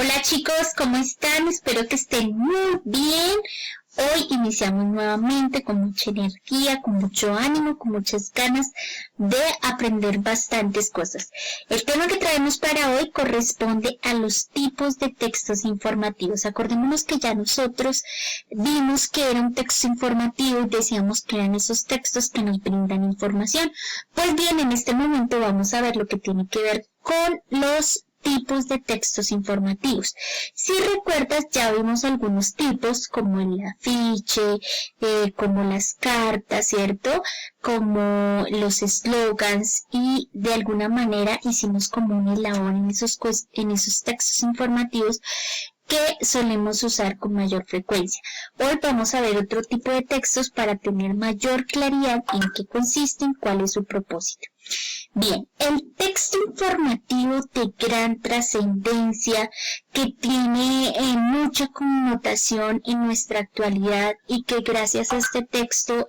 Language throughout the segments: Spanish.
Hola chicos, ¿cómo están? Espero que estén muy bien. Hoy iniciamos nuevamente con mucha energía, con mucho ánimo, con muchas ganas de aprender bastantes cosas. El tema que traemos para hoy corresponde a los tipos de textos informativos. Acordémonos que ya nosotros vimos que era un texto informativo y decíamos que eran esos textos que nos brindan información. Pues bien, en este momento vamos a ver lo que tiene que ver con los tipos de textos informativos. Si recuerdas, ya vimos algunos tipos como el afiche, como las cartas, ¿cierto? Como los eslogans y de alguna manera hicimos como un eslabón en esos textos informativos que solemos usar con mayor frecuencia. Hoy vamos a ver otro tipo de textos para tener mayor claridad en qué consisten, cuál es su propósito. Bien, el texto informativo de gran trascendencia que tiene mucha connotación en nuestra actualidad y que gracias a este texto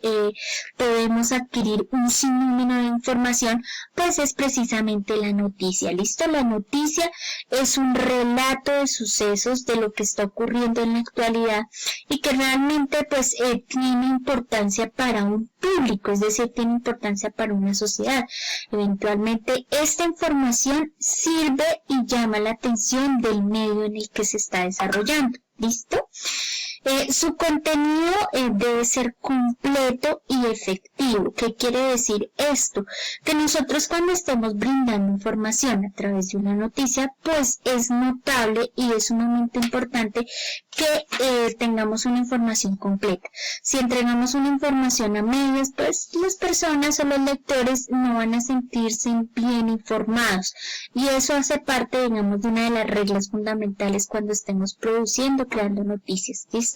podemos adquirir un sinnúmero de información, pues es precisamente la noticia. ¿Listo? La noticia es un relato de sucesos de lo que está ocurriendo en la actualidad y que realmente pues tiene importancia para un público, es decir, tiene importancia para una sociedad. Eventualmente esta información sirve y llama la atención del medio en el que se está desarrollando. ¿Listo? Su contenido debe ser completo y efectivo. ¿Qué quiere decir esto? Que nosotros cuando estamos brindando información a través de una noticia, pues es notable y es sumamente importante que tengamos una información completa. Si entregamos una información a medias, pues las personas o los lectores no van a sentirse bien informados. Y eso hace parte, digamos, de una de las reglas fundamentales cuando estemos produciendo, creando noticias. ¿Listo?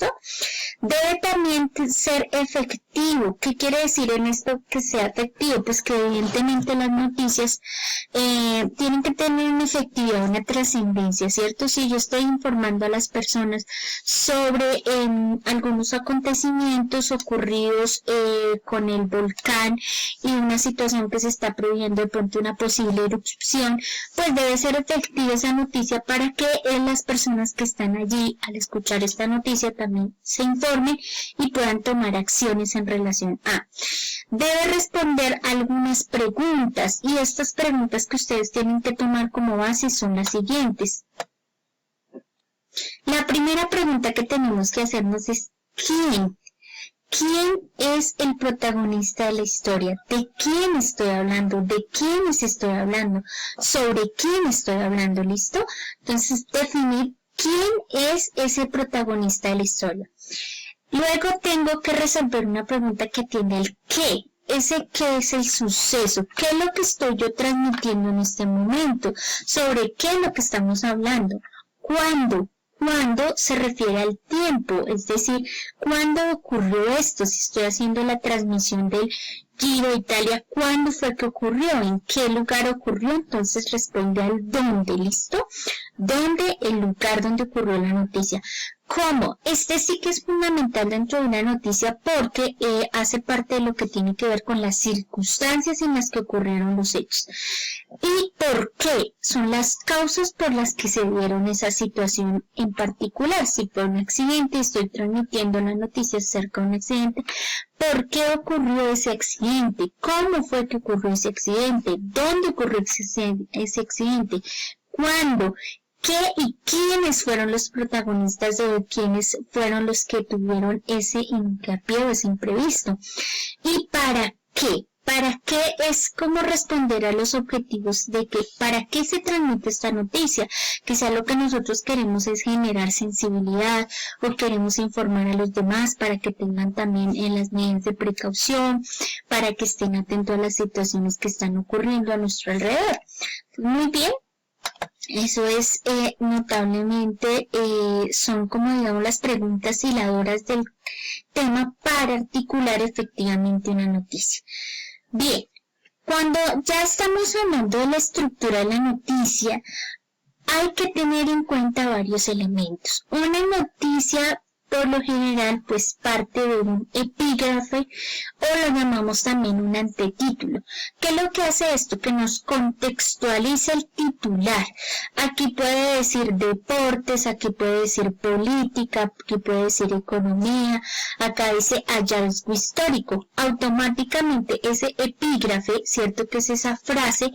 Debe también ser efectivo. ¿Qué quiere decir en esto que sea efectivo? Pues que evidentemente las noticias tienen que tener una efectividad, una trascendencia, ¿cierto? Si yo estoy informando a las personas sobre algunos acontecimientos ocurridos con el volcán y una situación que se está previendo de pronto una posible erupción, pues debe ser efectiva esa noticia para que las personas que están allí al escuchar esta noticia también se informen y puedan tomar acciones en relación a. Debe responder algunas preguntas y estas preguntas que ustedes tienen que tomar como base son las siguientes. La primera pregunta que tenemos que hacernos es ¿quién? ¿Quién es el protagonista de la historia? ¿De quién estoy hablando? ¿De quiénes estoy hablando? ¿Sobre quién estoy hablando? ¿Listo? Entonces, definir quién es ese protagonista de la historia. Luego tengo que resolver una pregunta que tiene el qué. Ese qué es el suceso, qué es lo que estoy yo transmitiendo en este momento, sobre qué es lo que estamos hablando, cuándo. Cuándo se refiere al tiempo, es decir, cuándo ocurrió esto, si estoy haciendo la transmisión del Giro de Italia, ¿cuándo fue que ocurrió? ¿En qué lugar ocurrió? Entonces responde al dónde, ¿listo? ¿Dónde? El lugar donde ocurrió la noticia. ¿Cómo? Este sí que es fundamental dentro de una noticia porque hace parte de lo que tiene que ver con las circunstancias en las que ocurrieron los hechos. ¿Y por qué? Son las causas por las que se dieron esa situación en particular. Si fue un accidente, estoy transmitiendo la noticia acerca de un accidente. ¿Por qué ocurrió ese accidente? ¿Cómo fue que ocurrió ese accidente? ¿Dónde ocurrió ese accidente? ¿Cuándo? ¿Qué y quiénes fueron los protagonistas de quiénes fueron los que tuvieron ese hincapié o ese imprevisto? ¿Y para qué? ¿Para qué es como responder a los objetivos de que para qué se transmite esta noticia? Quizá lo que nosotros queremos es generar sensibilidad o queremos informar a los demás para que tengan también las medidas de precaución, para que estén atentos a las situaciones que están ocurriendo a nuestro alrededor. Muy bien. Eso es notablemente, son como digamos las preguntas hiladoras del tema para articular efectivamente una noticia. Bien, cuando ya estamos hablando de la estructura de la noticia, hay que tener en cuenta varios elementos. Una noticia por lo general pues parte de un epígrafe o lo llamamos también un antetítulo. ¿Qué es lo que hace esto? Que nos contextualiza el titular. Aquí puede decir deportes, aquí puede decir política, aquí puede decir economía, acá dice hallazgo histórico. Automáticamente ese epígrafe, ¿cierto? Que es esa frase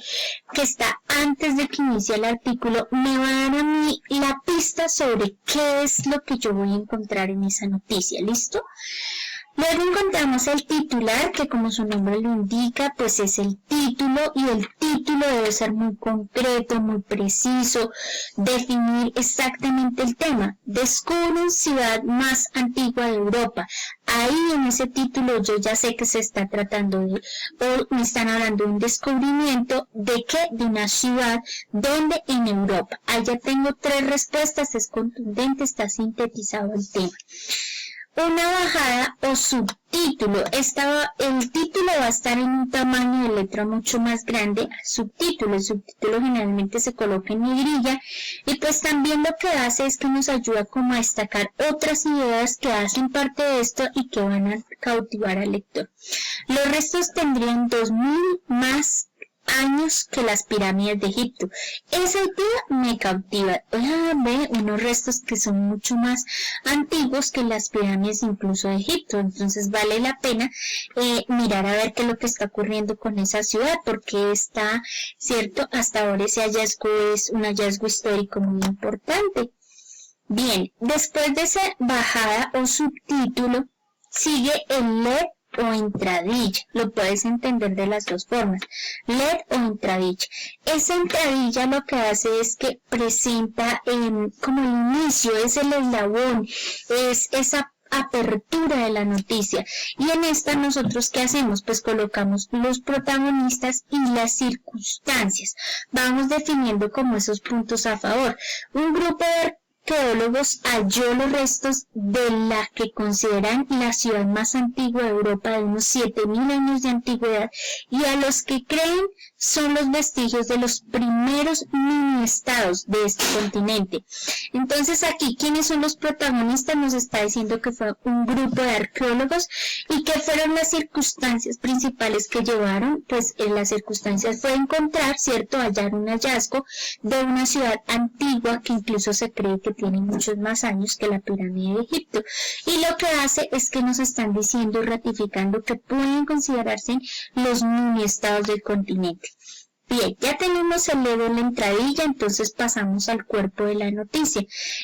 que está antes de que inicie el artículo, me va a dar a mí la pista sobre qué es lo que yo voy a encontrar en esa noticia, ¿listo? Luego encontramos el titular, que como su nombre lo indica, pues es el título, y el título debe ser muy concreto, muy preciso, definir exactamente el tema. Descubren ciudad más antigua de Europa. Ahí en ese título yo ya sé que se está tratando de, o me están hablando de un descubrimiento de qué, de una ciudad, donde en Europa. Ahí ya tengo 3 respuestas, es contundente, está sintetizado el tema. Una bajada o subtítulo. El título va a estar en un tamaño de letra mucho más grande al subtítulo. El subtítulo generalmente se coloca en negrilla y pues también lo que hace es que nos ayuda como a destacar otras ideas que hacen parte de esto y que van a cautivar al lector. Los restos tendrían 2000 más años que las pirámides de Egipto. Esa idea me cautiva. Ve unos restos que son mucho más antiguos que las pirámides incluso de Egipto. Entonces vale la pena mirar a ver qué es lo que está ocurriendo con esa ciudad, porque está, cierto, hasta ahora ese hallazgo es un hallazgo histórico muy importante. Bien, después de esa bajada o subtítulo, sigue el LED o entradilla. Lo puedes entender de las dos formas, LED o entradilla. Esa entradilla lo que hace es que presenta como el inicio, es el eslabón, es esa apertura de la noticia, y en esta nosotros ¿qué hacemos? Pues colocamos los protagonistas y las circunstancias, vamos definiendo como esos puntos a favor. Un grupo de arqueólogos halló los restos de la que consideran la ciudad más antigua de Europa, de unos 7000 años de antigüedad, y a los que creen son los vestigios de los primeros mini-estados de este continente. Entonces aquí, ¿quiénes son los protagonistas? Nos está diciendo que fue un grupo de arqueólogos y que fueron las circunstancias principales que llevaron, pues en las circunstancias fue encontrar, ¿cierto?, hallar un hallazgo de una ciudad antigua que incluso se cree que tiene muchos más años que la pirámide de Egipto. Y lo que hace es que nos están diciendo y ratificando que pueden considerarse los mini-estados del continente. Bien, ya tenemos el LED en la entradilla, entonces pasamos al cuerpo de la noticia.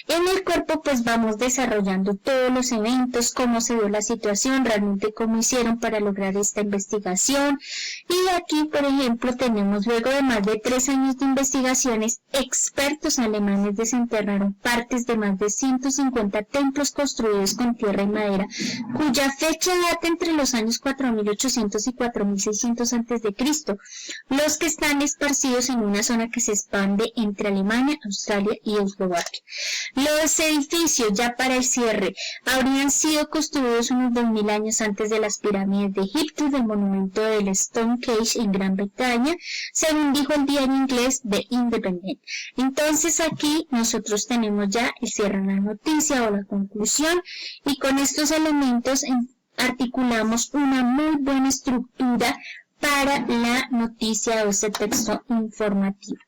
En el cuerpo pues vamos desarrollando todos los eventos, cómo se dio la situación, realmente cómo hicieron para lograr esta investigación. Y aquí, por ejemplo, tenemos luego de más de 3 años de investigaciones, expertos alemanes desenterraron partes de más de 150 templos construidos con tierra y madera, cuya fecha data entre los años 4800 y 4600 a.C., los que están esparcidos en una zona que se expande entre Alemania, Australia y Eslovaquia. Los edificios, ya para el cierre, habrían sido construidos unos 2000 años antes de las pirámides de Egipto y del monumento del Stonehenge en Gran Bretaña, según dijo el diario inglés The Independent. Entonces aquí nosotros tenemos ya el cierre de la noticia o la conclusión, y con estos elementos articulamos una muy buena estructura para la noticia o ese texto informativo.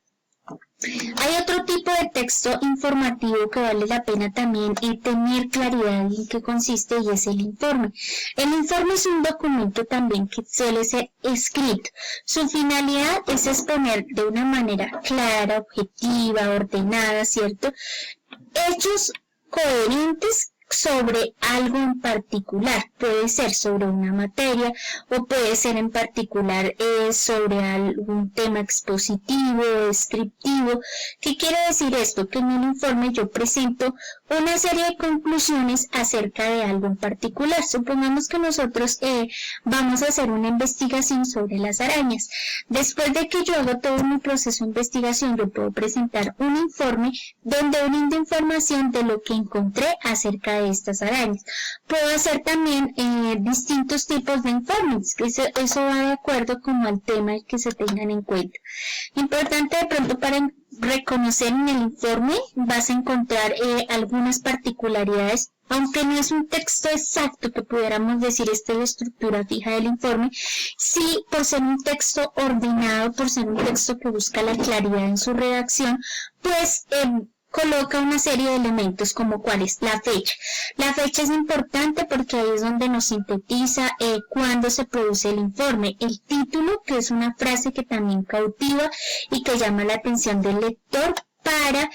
Hay otro tipo de texto informativo que vale la pena también tener claridad en qué consiste, y es el informe. El informe es un documento también que suele ser escrito. Su finalidad es exponer de una manera clara, objetiva, ordenada, ¿cierto?, hechos coherentes sobre algo en particular. Puede ser sobre una materia o puede ser en particular sobre algún tema expositivo o descriptivo. ¿Qué quiere decir esto? Que en el informe yo presento una serie de conclusiones acerca de algo en particular. Supongamos que nosotros vamos a hacer una investigación sobre las arañas. Después de que yo hago todo mi proceso de investigación, yo puedo presentar un informe donde brindo información de lo que encontré acerca de estas arañas. Puedo hacer también distintos tipos de informes, que eso va de acuerdo como al tema que se tengan en cuenta. Importante de pronto para reconocer en el informe, vas a encontrar algunas particularidades aunque no es un texto exacto que pudiéramos decir esta es la estructura fija del informe, sí, por ser un texto ordenado, por ser un texto que busca la claridad en su redacción, pues coloca una serie de elementos como cuál es la fecha. La fecha es importante porque ahí es donde nos sintetiza cuándo se produce el informe. El título, que es una frase que también cautiva y que llama la atención del lector para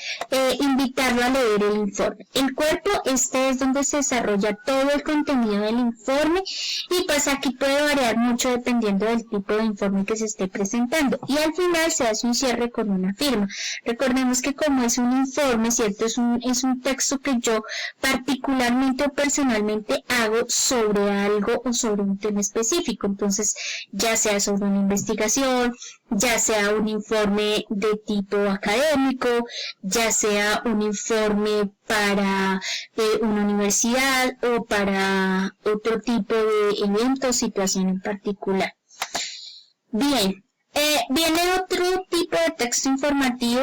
invitarlo a leer el informe. El cuerpo, este es donde se desarrolla todo el contenido del informe y pues aquí puede variar mucho dependiendo del tipo de informe que se esté presentando. Y al final se hace un cierre con una firma. Recordemos que como es un informe, ¿cierto? Es un texto que yo particularmente o personalmente hago sobre algo o sobre un tema específico. Entonces, ya sea sobre una investigación, ya sea un informe de tipo académico, ya sea un informe para una universidad o para otro tipo de evento o situación en particular. Bien, viene otro tipo de texto informativo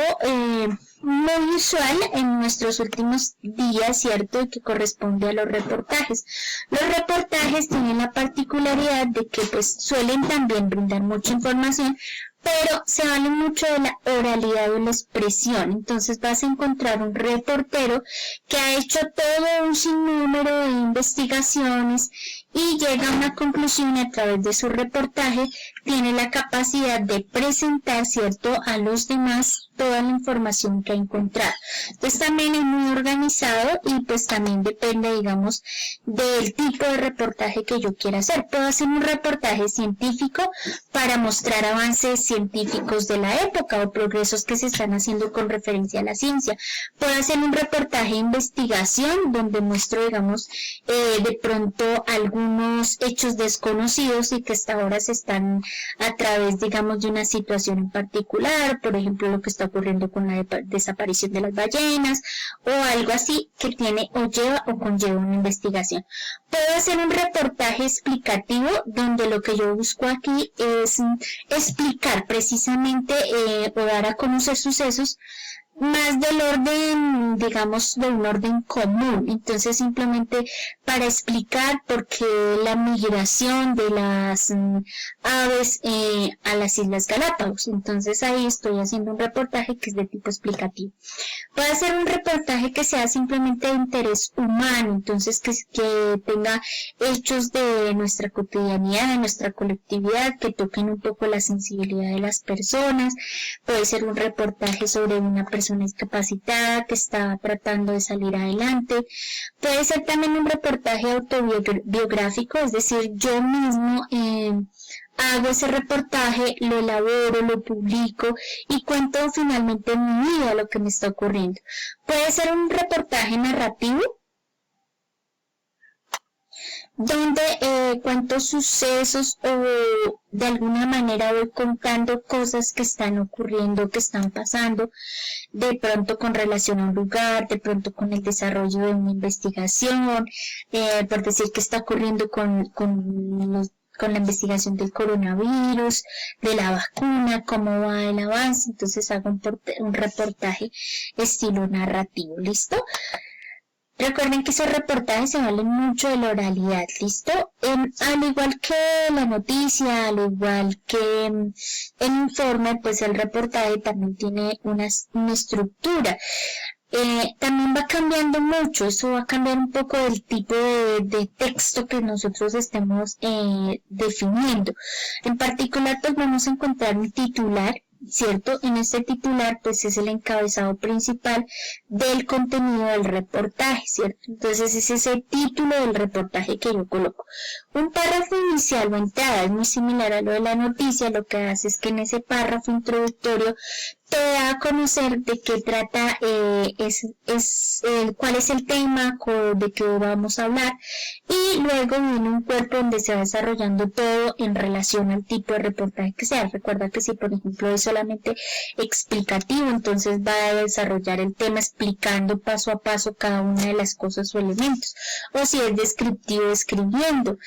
muy usual en nuestros últimos días, ¿cierto? Y que corresponde a los reportajes. Los reportajes tienen la particularidad de que pues suelen también brindar mucha información, pero se vale mucho de la oralidad o la expresión. Entonces vas a encontrar un reportero que ha hecho todo un sinnúmero de investigaciones y llega a una conclusión a través de su reportaje, tiene la capacidad de presentar, ¿cierto?, a los demás toda la información que ha encontrado. Entonces también es muy organizado y pues también depende, digamos, del tipo de reportaje que yo quiera hacer. Puedo hacer un reportaje científico para mostrar avances científicos de la época o progresos que se están haciendo con referencia a la ciencia. Puedo hacer un reportaje de investigación donde muestro, digamos, de pronto algunos hechos desconocidos y que hasta ahora se están a través, digamos, de una situación en particular, por ejemplo, lo que está ocurriendo con la desaparición de las ballenas o algo así que tiene o lleva o conlleva una investigación. Puedo hacer un reportaje explicativo donde lo que yo busco aquí es explicar precisamente o dar a conocer sucesos más del orden, digamos, de un orden común. Entonces simplemente para explicar por qué la migración de las aves a las Islas Galápagos. Entonces ahí estoy haciendo un reportaje que es de tipo explicativo. Puede hacer un reportaje que sea simplemente de interés humano, entonces que tenga hechos de nuestra cotidianidad, de nuestra colectividad, que toquen un poco la sensibilidad de las personas. Puede ser un reportaje sobre una persona discapacitada que está tratando de salir adelante. Puede ser también un reportaje autobiográfico, es decir, yo mismo hago ese reportaje, lo elaboro, lo publico y cuento finalmente en mi vida lo que me está ocurriendo. Puede ser un reportaje narrativo, donde cuento sucesos o de alguna manera voy contando cosas que están ocurriendo, que están pasando, de pronto con relación a un lugar, de pronto con el desarrollo de una investigación, por decir que está ocurriendo con la investigación del coronavirus, de la vacuna, cómo va el avance. Entonces hago un reportaje estilo narrativo, ¿listo? Recuerden que esos reportajes se valen mucho de la oralidad, ¿listo? Al igual que la noticia, al igual que el informe, pues el reportaje también tiene una estructura. También va cambiando mucho, eso va a cambiar un poco del tipo de texto que nosotros estemos definiendo. En particular, pues vamos a encontrar un titular, ¿cierto? En este titular pues es el encabezado principal del contenido del reportaje, ¿cierto? Entonces es ese título del reportaje que yo coloco. Un párrafo inicial o entrada es muy similar a lo de la noticia, lo que hace es que en ese párrafo introductorio te da a conocer de qué trata, cuál es el tema, de qué vamos a hablar, y luego viene un cuerpo donde se va desarrollando todo en relación al tipo de reportaje que sea. Recuerda que si por ejemplo es solamente explicativo, entonces va a desarrollar el tema explicando paso a paso cada una de las cosas o elementos, o si es descriptivo, escribiendo.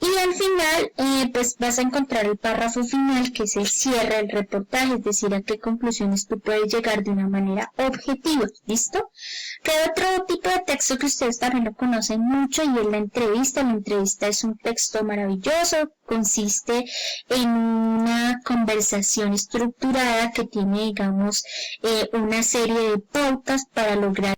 Y al final, pues vas a encontrar el párrafo final, que es el cierre del reportaje, es decir, a qué conclusiones tú puedes llegar de una manera objetiva, ¿listo? ¿Qué otro tipo de texto que ustedes también lo conocen mucho? Y es la entrevista. La entrevista es un texto maravilloso, consiste en una conversación estructurada que tiene, digamos, una serie de pautas para lograr